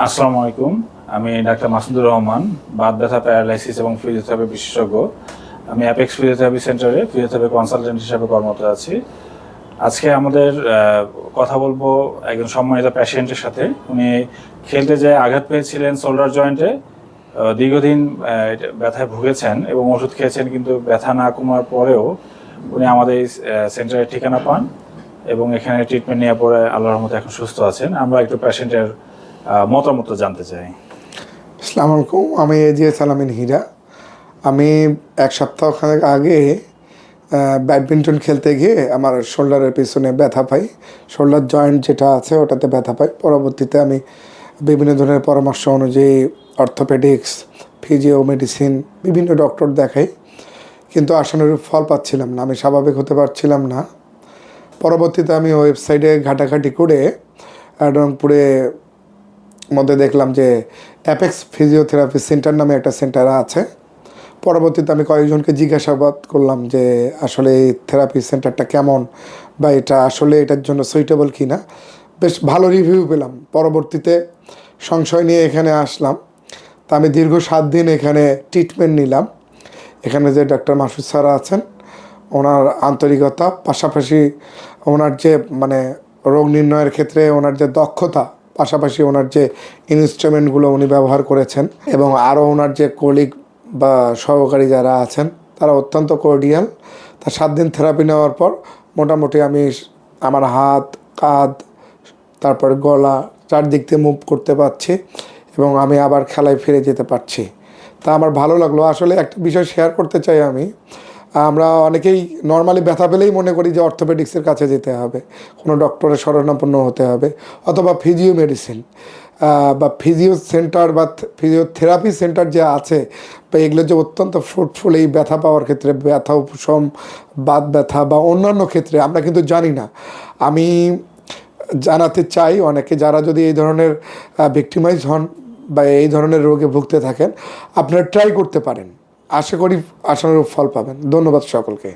আসসালামু আলাইকুম। আমি ডাক্তার মাসুদুর রহমান, বাত ব্যথা, প্যারালাইসিস এবং ফিজিওথেরাপি বিশেষজ্ঞ। আমি অ্যাপেক্স ফিজিওথেরাপি সেন্টারে ফিজিওথেরাপি কনসালটেন্ট হিসেবে কর্মরত আছি। আজকে আমাদের কথা বলবো একজন সম্মানিত পেশেন্টের সাথে। উনি খেলতে যেয়ে আঘাত পেয়েছিলেন শোল্ডার জয়েন্টে। দীর্ঘদিন ব্যথায় ভুগেছেন এবং ওষুধ খেয়েছেন, কিন্তু ব্যথা না কমার পরেও উনি আমাদের এই সেন্টারে ঠিকানা পান এবং এখানে ট্রিটমেন্ট নেওয়ার পরে আল্লাহর রহমতে এখন সুস্থ আছেন। আমরা একটু পেশেন্টের মতামত জানতে চাই। আসসালামু আলাইকুম, আমি এজিএস আলামিন হীরা। আমি এক সপ্তাহখানেক আগে ব্যাডমিন্টন খেলতে গিয়ে আমার শোল্ডারের পিছনে ব্যথা পাই। শোল্ডার জয়েন্ট যেটা আছে ওটাতে ব্যথা পাই। পরবর্তীতে আমি বিভিন্ন ধরনের পরামর্শ অনুযায়ী অর্থোপেডিক্স, ফিজিও, মেডিসিন বিভিন্ন ডক্টর দেখাই, কিন্তু আশানুরূপ ফল পাচ্ছিলাম না। আমি স্বাভাবিক হতে পারছিলাম না। পরবর্তীতে আমি ওয়েবসাইটে ঘাটাঘাটি করে রংপুরে মধ্যে দেখলাম যে অ্যাপেক্স ফিজিওথেরাপি সেন্টার নামে একটা সেন্টার আছে। পরবর্তীতে আমি কয়েকজনকে জিজ্ঞাসাবাদ করলাম যে আসলে এই থেরাপি সেন্টারটা কেমন, বা এটা আসলে এটার জন্য সুইটেবল কি না। বেশ ভালো রিভিউ পেলাম। পরবর্তীতে সংশয় নিয়ে এখানে আসলাম। তা আমি দীর্ঘ 7 দিন এখানে ট্রিটমেন্ট নিলাম। এখানে যে ডাক্তার মাসুদ স্যার আছেন, ওনার আন্তরিকতা, পাশাপাশি ওনার যে রোগ নির্ণয়ের ক্ষেত্রে ওনার যে দক্ষতা, পাশাপাশি ওনার যে ইনস্ট্রুমেন্টগুলো উনি ব্যবহার করেছেন, এবং আরও ওনার যে কলিগ বা সহকারী যারা আছেন তারা অত্যন্ত কর্ডিয়াল। তা 7 দিন থেরাপি নেওয়ার পর মোটামুটি আমি আমার হাত, কাঁধ, তারপরে গলা, চারদিক দিয়ে মুভ করতে পারছি এবং আমি আবার খেলায় ফিরে যেতে পারছি। তা আমার ভালো লাগলো। আসলে একটা বিষয় শেয়ার করতে চাই আমি। আমরা অনেকেই নর্মালি ব্যথা পেলেই মনে করি যে অর্থোপেডিক্সের কাছে যেতে হবে, কোনো ডক্টরের শরণাপন্ন হতে হবে, অথবা ফিজিও মেডিসিন বা ফিজিও সেন্টার বা ফিজিওথেরাপি সেন্টার যে আছে, বা এগুলো যে অত্যন্ত ফ্রুটফুল এই ব্যথা পাওয়ার ক্ষেত্রে, ব্যথা উপশম, বাত ব্যথা বা অন্যান্য ক্ষেত্রে আমরা কিন্তু জানি না। আমি জানাতে চাই অনেকে যারা যদি এই ধরনের ভিক্টিমাইজ হন বা এই ধরনের রোগে ভুগতে থাকেন, আপনারা ট্রাই করতে পারেন। আশা করি আশানুরূপ ফল পাবেন। ধন্যবাদ সকলকে।